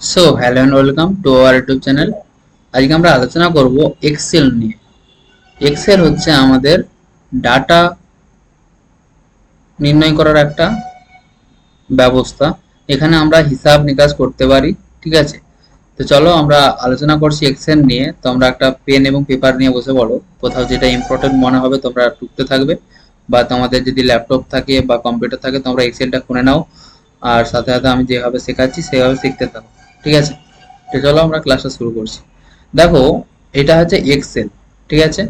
So hello and welcome to our YouTube channel. আজকে আমরা আলোচনা করব এক্সেল নিয়ে। এক্সেল হচ্ছে আমাদের ডাটা নির্ণয় করার একটা ব্যবস্থা। এখানে আমরা হিসাব নিকাশ করতে পারি, ঠিক আছে? তো চলো আমরা আলোচনা করছি এক্সেল নিয়ে। তোমরা একটা পেন এবং পেপার নিয়ে বসে পড়ো, কোথাও যেটা ইম্পর্টেন্ট মনে হবে তোমরা টুকতে থাকবে, বা তোমাদের যদি ল্যাপটপ থাকে বা কম্পিউটার থাকে তোমরা এক্সেলটা খুলে নাও, আর সাথে সাথে আমি যেভাবে শেখাচ্ছি সেভাবে শিখতে থাকো, ঠিক আছে? তো চলো আমরা ক্লাসটা শুরু করছি। দেখো, এটা হচ্ছে এক্সেল, ঠিক আছে?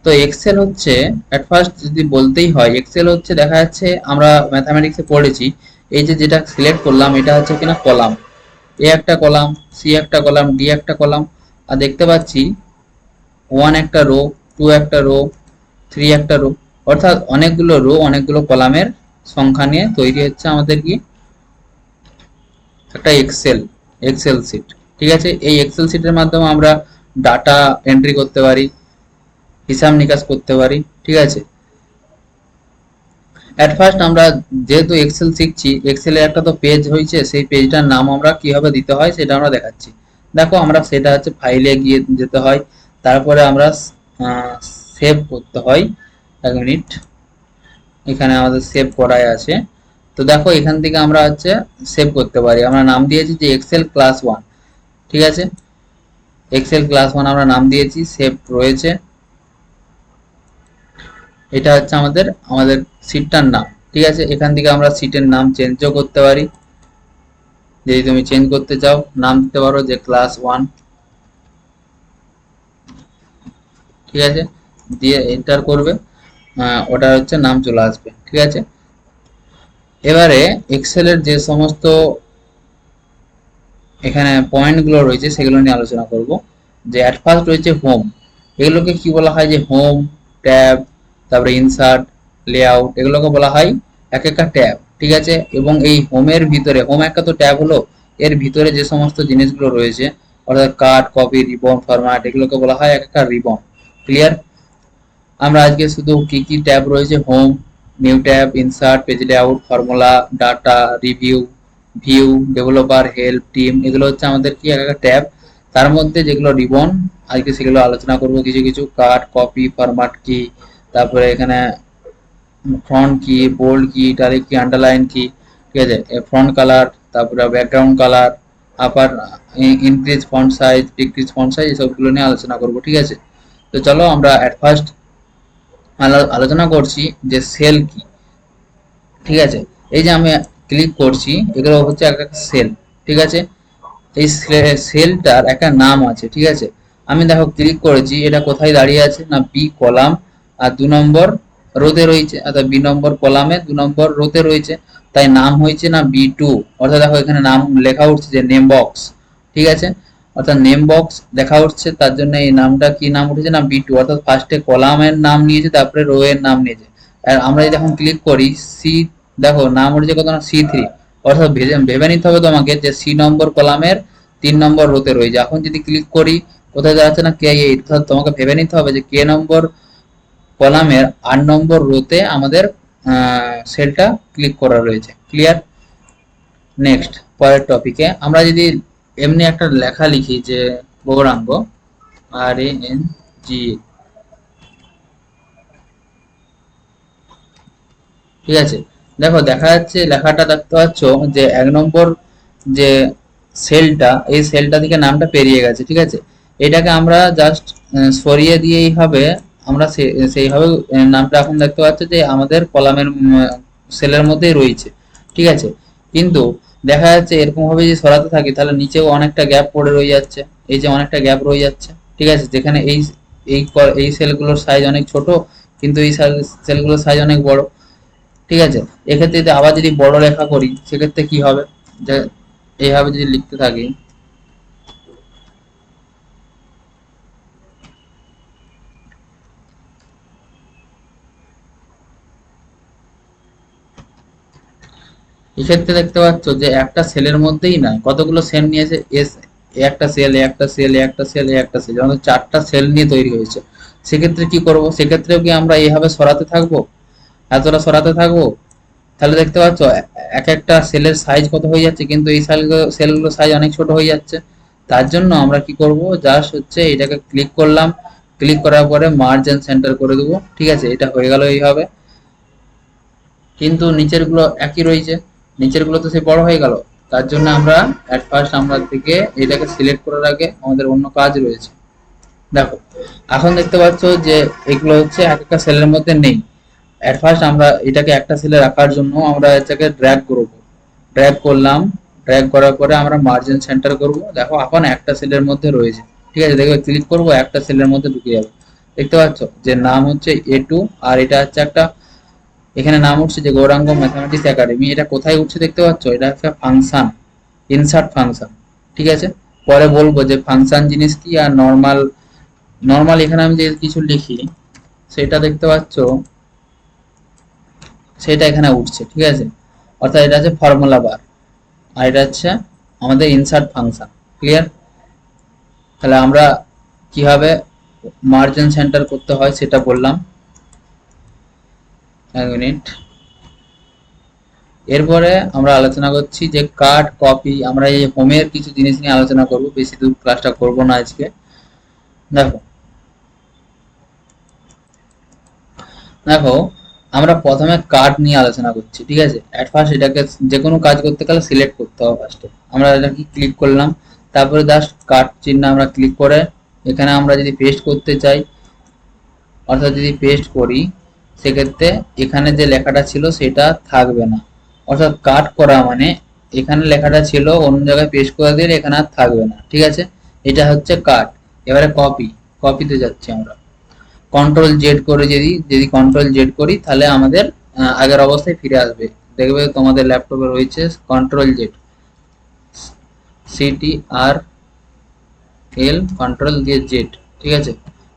তো এক্সেল হচ্ছে, অ্যাট ফার্স্ট যদি বলতেই হয়, এক্সেল হচ্ছে দেখা যাচ্ছে আমরা ম্যাথামেটিক্সে পড়েছি, এই যে যেটা সিলেক্ট করলাম এটা হচ্ছে কিনা কলাম, এ একটা কলাম, সি একটা কলাম, ডি একটা কলাম, আর দেখতে পাচ্ছি ওয়ান একটা রো, টু একটা রো, থ্রি একটা রো, অর্থাৎ অনেকগুলো রো অনেকগুলো কলামের সংখ্যা নিয়ে তৈরি হচ্ছে আমাদের কি একটা এক্সেল এক্সেল শিট, ঠিক আছে? এই এক্সেল শিটের মাধ্যমে আমরা ডাটা এন্ট্রি করতে পারি, হিসাব নিকাশ করতে পারি, ঠিক আছে? অ্যাট ফার্স্ট আমরা যেহেতু এক্সেল শিখছি, এক্সেলে একটা তো পেজ হয়েছে, সেই পেজটার নাম আমরা কিভাবে দিতে হয় সেটা আমরা দেখাচ্ছি। দেখো, আমরা সেটা হচ্ছে ফাইলে গিয়ে যেতে হয়, তারপরে আমরা সেভ করতে হয়। এক মিনিট, এখানে আমাদের সেভ করাই আছে। তো দেখো, এখান থেকে আমরা হচ্ছে সেভ করতে পারি। আমরা নাম দিয়েছি যে এক্সেল ক্লাস 1, ঠিক আছে? এক্সেল ক্লাস 1 আমরা নাম দিয়েছি, সেভ রয়েছে। এটা হচ্ছে আমাদের আমাদের সিটটার নাম, ঠিক আছে? এখান থেকে আমরা সিটের নাম চেঞ্জও করতে পারি। যদি তুমি চেঞ্জ করতে চাও, নাম দিতে পারো যে ক্লাস 1, ঠিক আছে? দিয়ে এন্টার করবে, ওটা হচ্ছে নাম চলে আসবে, ঠিক আছে? এবারে এক্সেলের যে সমস্ত এখানে পয়েন্টগুলো রয়েছে সেগুলো নিয়ে আলোচনা করব। যে অ্যাট ফার্স্ট রয়েছে হোম, এগুলোকে কি বলা হয়, যে হোম, ট্যাব, তারপরে ইনসার্ট, লেআউট, এগুলোকে বলা হয় এক একটা ট্যাব, ঠিক আছে? এবং এই হোমের ভিতরে, হোম একটা তো ট্যাব হলো, এর ভিতরে যে সমস্ত জিনিসগুলো রয়েছে, অর্থাৎ কাট, কপি, রিবন, ফরম্যাট, এগুলোকে বলা হয় এক একটা রিবন। ক্লিয়ার? আমরা আজকে শুধু কি কি ট্যাব রয়েছে, home, new tab, insert, page layout, formula, data, review, view, developer, help, team, এগুলো হচ্ছে আমাদের কি এক একটা ট্যাব। তার মধ্যে যেগুলো রিবন, আজকে সেগুলো আলোচনা করব। কিছু কিছু কাট, কপি, ফরম্যাট কি, তারপরে এখানে ফ্রন্ট কি, বোল্ড কি, ইটালিক কি, আন্ডারলাইন কি, ঠিক আছে? ফ্রন্ট কালার, তারপরে background colour, upper increase font size, decrease font size, এসবগুলো নিয়ে আলোচনা করব, ঠিক আছে? তো চলো আমরা অ্যাট ফার্স্ট আলোচনা করছি যে সেল কি, ঠিক আছে? এই যে আমি ক্লিক করছি, এগুলো হচ্ছে একটা সেল, ঠিক আছে? এই সেলটার একটা নাম আছে, ঠিক আছে? আমি দেখো ক্লিক করেছি, এটা কোথায় দাঁড়িয়ে আছে না বি কলাম, আর 2 নম্বর রোতে রয়েছে, অর্থাৎ বি নম্বর কলামে 2 নম্বর রোতে রয়েছে, তাই নাম হয়েছে না B2। অর্থাৎ দেখো এখানে নাম লেখা উঠছে যে নেম বক্স, ঠিক আছে? অর্থাৎ নেম বক্স দেখা উঠছে, তার জন্য এই নামটা কি নাম উঠেছে না B2, অর্থাৎ ফার্স্টে কলামের নাম নিয়েছে, তারপরে রো এর নাম নিয়েছে। আর আমরা যদি এখন ক্লিক করি সি, দেখো নাম উঠেছে কত না C3, অর্থাৎ ভেবে নিতে হবে তোমাকে যে সি নম্বর কলামের 3 নম্বর রোতে রয়েছে। এখন যদি ক্লিক করি, কোথায় যাচ্ছে না K8, অর্থাৎ তোমাকে ভেবে নিতে হবে যে K নম্বর কলামের 8 নম্বর রোতে আমাদের সেলটা ক্লিক করা রয়েছে। ক্লিয়ার? নেক্সট, পরের টপিকে আমরা যদি এমনি একটা লেখা লিখি যে গৌরাঙ্গ, RANG, ঠিক আছে? দেখো দেখা যাচ্ছে লেখাটা দেখতে পাচ্ছ যে 1 নম্বর যে সেলটা, এই সেলটা থেকে নামটা পেরিয়ে গেছে, ঠিক আছে? এটাকে আমরা জাস্ট সরিয়ে দিয়েই হবে, আমরা সেইভাবে নামটা এখন দেখতে পাচ্ছ যে আমাদের কলামের সেলের মধ্যেই রয়েছে, ঠিক আছে? কিন্তু দেখা যাচ্ছে এরকম ভাবে যদি সরাতে থাকি তাহলে নিচেও অনেকটা গ্যাপ পড়ে রয়ে যাচ্ছে, এই যে অনেকটা গ্যাপ রয়ে যাচ্ছে, ঠিক আছে? যেখানে এই এই এই সেলগুলোর সাইজ অনেক ছোট, কিন্তু এই সেলগুলোর সাইজ অনেক বড়, ঠিক আছে? এক্ষেত্রে যদি আবার যদি বড় লেখা করি সেক্ষেত্রে কি হবে, যে এইভাবে যদি লিখতে থাকি, এক্ষেত্রে দেখতে পাচ্ছ যে একটা সেলের মধ্যেই না কতগুলো সেল নিয়েছে, এস, একটা সেল, একটা সেল, একটা সেল, একটা সেল, আমাদের 4টা সেল নিয়ে তৈরি হয়েছে। সেক্ষেত্রে কি করব, সেক্ষেত্রেও কি আমরা এইভাবে সরাতে থাকবো, এতটা সরাতে থাকবো? তাহলে দেখতে পাচ্ছ এক একটা সেলের সাইজ কত হয়ে যাচ্ছে, কিন্তু এই সেলগুলো সাইজ অনেক ছোট হয়ে যাচ্ছে। তার জন্য আমরা কি করব, জাস্ট হচ্ছে এটাকে ক্লিক করলাম, ক্লিক করার পরে মার্জ এন্ড সেন্টার করে দেবো। ঠিক আছে, এটা হয়ে গেল এইভাবে। কিন্তু নিচের গুলো একই রয়েছে, নিচের গুলো তো সে বড় হয়ে গেল। তার জন্য আমরা এট ফার্স্ট আমরা থেকে এটাকে সিলেক্ট করার আগে আমাদের অন্য কাজ রয়েছে। দেখো এখন দেখতে পাচ্ছ যে এগুলো হচ্ছে এক একটা সেলের মধ্যে নেই। এট ফার্স্ট আমরা এটাকে একটা সেলে রাখার জন্য আমরা এটাকে ড্র্যাগ করব, ড্র্যাগ করলাম, ড্র্যাগ করার পরে আমরা মার্জিন সেন্টার করব। দেখো এখন একটা সেলের মধ্যে রয়েছে। ঠিক আছে, দেখবে ক্লিক করব, একটা সেলের মধ্যে ঢুকে যাবে। দেখতে পাচ্ছ যে নাম হচ্ছে A2, আর এটা হচ্ছে একটা, এখানে নাম উঠছে যে গৌরাঙ্গ ম্যাথামেটিক্স একাডেমি। এটা কোথায় উঠছে দেখতে পাচ্ছ, এটা একটা ফাংশন, ইনসার্ট ফাংশন। ঠিক আছে, পরে বলবো যে ফাংশন জিনিস কি, আর নর্মাল, নর্মাল এখানে আমি যে কিছু লিখি সেটা দেখতে পাচ্ছ সেটা এখানে উঠছে। ঠিক আছে, অর্থাৎ এটা হচ্ছে ফর্মুলা বার, আর এটা হচ্ছে আমাদের ইনসার্ট ফাংশন। ক্লিয়ার? তাহলে আমরা কিভাবে মার্জিন সেন্টার করতে হয় সেটা বললাম। এক মিনিট। এরপরে আমরা আলোচনা করছি যে কাট কপি। আমরা এই হোমের কিছু জিনিস নিয়ে আলোচনা করব, বেশি দূর ক্লাসটা করব না আজকে। দেখো দেখো আমরা প্রথমে কার্ড নিয়ে আলোচনা করছি। ঠিক আছে, এট ফার্স্ট এটাকে যে কোনো কাজ করতে গেলে সিলেক্ট করতে হবে ফার্স্টে। আমরা এটাকে ক্লিক করলাম, তারপরে জাস্ট কার্ড চিহ্ন আমরা ক্লিক করে এখানে আমরা যদি পেস্ট করতে চাই, অর্থাৎ যদি পেস্ট করি সেক্ষেত্রে এখানে যে লেখাটা ছিল সেটা থাকবে না। অর্থাৎ কাট করা মানে এখানে লেখাটা ছিল অন্য জায়গায় পেস্ট করে দিলে এখানে আর থাকবে না। ঠিক আছে, এটা হচ্ছে কাট। এবারে কপি, কপিতে যাচ্ছি আমরা। কন্ট্রোল জেড করে যদি যদি কন্ট্রোল জেড করি তাহলে আমাদের আগের অবস্থায় ফিরে আসবে। দেখবে তোমাদের ল্যাপটপে রয়েছে কন্ট্রোল জেড, CTRL কন্ট্রোল দিয়ে জেড। ঠিক আছে,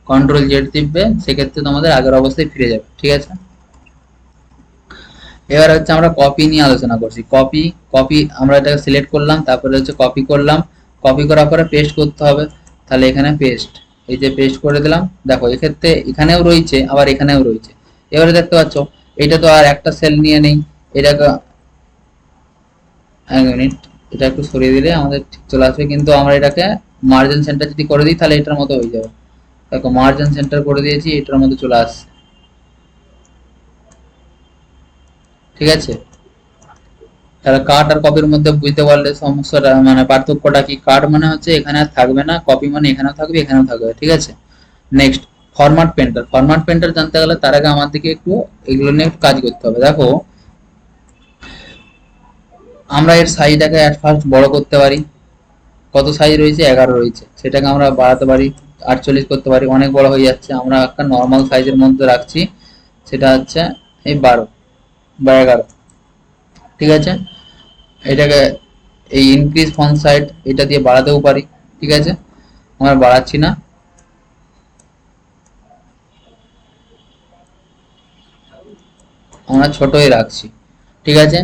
কন্ট্রোল জেড টিপবে, সেক্ষেত্রে তোমাদের আগের অবস্থায় ফিরে যাবে। ঠিক আছে, এবার হচ্ছে আমরা কপি নিয়ে আলোচনা করছি। কপি, কপি আমরা এটাকে সিলেক্ট করলাম, তারপরে হচ্ছে কপি করলাম, কপি করার পরে পেস্ট করতে হবে। তাহলে এখানে পেস্ট, এই যে পেস্ট করে দিলাম। দেখো এক্ষেত্রে এখানেও রয়েছে আবার এখানেও রয়েছে। এবারে দেখতে পাচ্ছ এটা তো আর একটা সেল নিয়ে নেই, এটাকে এক মিনিট, এটা একটু সরিয়ে দিলে আমাদের ঠিক চলে আসবে। কিন্তু আমরা এটাকে মার্জিন সেন্টার যদি করে দিই তাহলে এটার মতো হয়ে যাবে। দেখো মার্জিন সেন্টার করে দিয়েছি, এটার মধ্যে চলে আসছে। ঠিক আছে, তাহলে কাট আর কপির মধ্যে বুঝতে পারলে সমস্যাটা মানে পার্থক্যটা কি। কাট মানে হচ্ছে এখানে আর থাকবে না, কপি মানে এখানেও থাকবে এখানেও থাকবে। ঠিক আছে, next format painter. Format painter জানতে গেলে তার আগে আমাদেরকে একটু এগুলো নিয়ে একটু কাজ করতে হবে। দেখো আমরা এর সাইজটাকে অ্যাট ফার্স্ট বড় করতে পারি। কত সাইজ রয়েছে, 11 রয়েছে, সেটাকে আমরা বাড়াতে পারি, 48 করতে পারি। অনেক বড় হয়ে যাচ্ছে, আমরা একটা নর্মাল সাইজের মধ্যে রাখছি, সেটা হচ্ছে এই 12 বা 11। ঠিক আছে, এটাকে এই ইনক্রিজ ফন্ট সাইজ এটা দিয়ে বাড়াতেও পারি। ঠিক আছে, আমরা বাড়াচ্ছি না, আমরা ছোটই রাখছি। ঠিক আছে,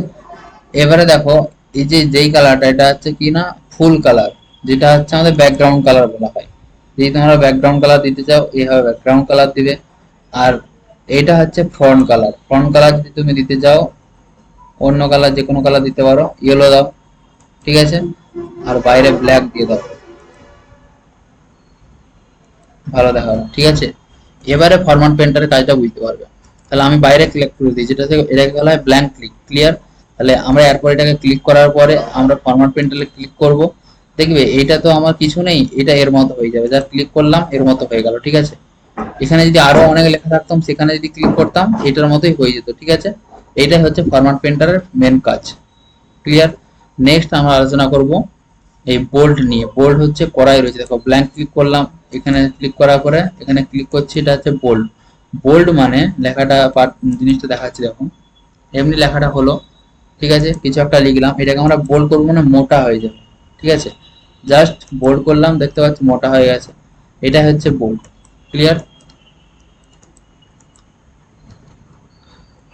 এবারে দেখো এই যে যেই কালারটা, এটা হচ্ছে কি না ফুল কালার, যেটা হচ্ছে আমাদের ব্যাকগ্রাউন্ড কালার বলা হয়। যদি তোমরা ব্যাকগ্রাউন্ড কালার দিতে চাও এইভাবে ব্যাকগ্রাউন্ড কালার দিবে। আর এটা হচ্ছে ফ্রন্ট কালার। ফ্রন্ট কালার যদি তুমি দিতে চাও অন্য কালার যে কোনো কালার দিতে পারো, ইয়েলো দাও। ঠিক আছে, আর বাইরে ব্ল্যাক দিয়ে দাও, ভালো দেখাবে। ঠিক আছে, এবারে ফরম্যাট পেন্টারের কাজটা বুঝতে পারবে। তাহলে আমি বাইরে ক্লিক করে দিই, যেটা থেকে এটাকে বলা হয় ব্ল্যাঙ্ক ক্লিক। ক্লিয়ার? তাহলে আমরা এরপর এটাকে ক্লিক করার পরে আমরা ফরম্যাট পেন্টারে ক্লিক করব। দেখবে এইটা তো আমার কিছু নেই, এটা এর মতো হয়ে যাবে। যা ক্লিক করলাম এর মতো হয়ে গেল। ঠিক আছে, এখানে যদি আরো অনেক লেখা রাখতাম সেখানে যদি ক্লিক করতাম এটার মতোই হয়ে যেত। ঠিক আছে, এইটাই হচ্ছে ফরম্যাট পেন্টারের মেন কাজ। ক্লিয়ার? নেক্সট আমরা আলোচনা করব এই বোল্ড নিয়ে। বোল্ড হচ্ছে করাই রয়েছে, দেখো ব্ল্যাঙ্ক ক্লিক করলাম, এখানে ক্লিক করার পরে এখানে ক্লিক করছি, এটা হচ্ছে বোল্ড। বোল্ড মানে লেখাটা জিনিসটা দেখাচ্ছি দেখো, এমনি লেখাটা হলো। ঠিক আছে, কিছু একটা লিখলাম, এটাকে আমরা বোল্ড করবো মানে মোটা হয়ে যাবে। ঠিক আছে, জাস্ট বোল্ড করলাম, দেখতে পাচ্ছি মোটা হয়ে গেছে। এটা হচ্ছে বোল্ড। ক্লিয়ার?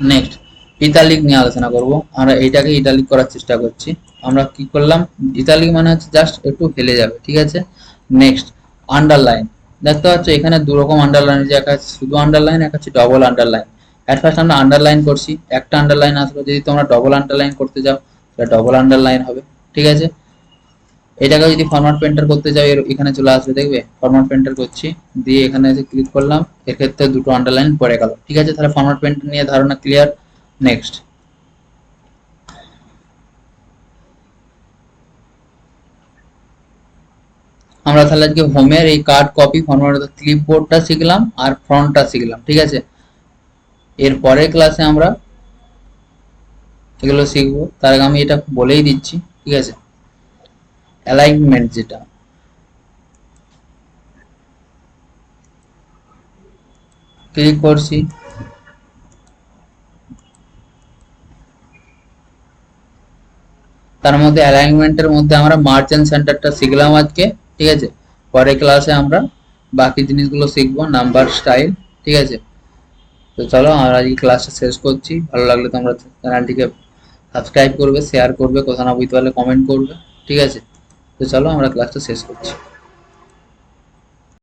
নেক্সট ইতালিক নিয়ে আলোচনা করব। আমরা এইটাকে ইতালিক করার চেষ্টা করছি। আমরা কি করলাম, ইতালিক মানে হচ্ছে জাস্ট একটু হেলে যাবে। ঠিক আছে, নেক্সট আন্ডারলাইন। দেখতে পাচ্ছ এখানে দু রকম আন্ডারলাইন, যে একটা শুধু আন্ডারলাইন, একটা হচ্ছে ডবল আন্ডারলাইন। অ্যাট ফার্স্ট আমরা আন্ডারলাইন করছি, একটা আন্ডারলাইন আসবে, যদি তোমরা ডবল আন্ডারলাইন করতে যাও তাহলে ডবল আন্ডারলাইন হবে, ঠিক আছে। এটাকে যদি ফরম্যাট পেন্টার করতে যাও এখানে চলে আসবে, দেখবে ফরম্যাট পেন্টার করছি, দিয়ে এখানে এসে ক্লিক করলাম, এক্ষেত্রে দুটো আন্ডারলাইন পড়ে গেল, ঠিক আছে। তাহলে ফরম্যাট পেন্টার নিয়ে ধারণা ক্লিয়ার। নেক্সট আমরা তাহলে আজকে হোমের এই কার্ড কপি ফরম্যাট ক্লিপবোর্ডটা শিখলাম আর ফ্রন্টটা শিখলাম, ঠিক আছে। এর পরের ক্লাসে আমরা এগুলো শিখবো, তার আগে আমি এটা বলেই দিচ্ছি, ঠিক আছে। অ্যালাইনমেন্ট যেটা, ক্লিক করছি, তার মধ্যে অ্যালাইনমেন্টের মধ্যে আমরা মার্চেন্ট সেন্টারটা শিখলাম আজকে, ঠিক আছে। পরের ক্লাসে আমরা বাকি জিনিসগুলো শিখবো, নাম্বার, স্টাইল, ঠিক আছে। তো চলো আমরা আজকে ক্লাসটা শেষ করছি। ভালো লাগলে তোমরা চ্যানেলটিকে সাবস্ক্রাইব করবে, শেয়ার করবে, কোথাও না বুঝতে পারলে কমেন্ট করবে, ঠিক আছে। তো চলো আমরা ক্লাসটা শেষ করছি।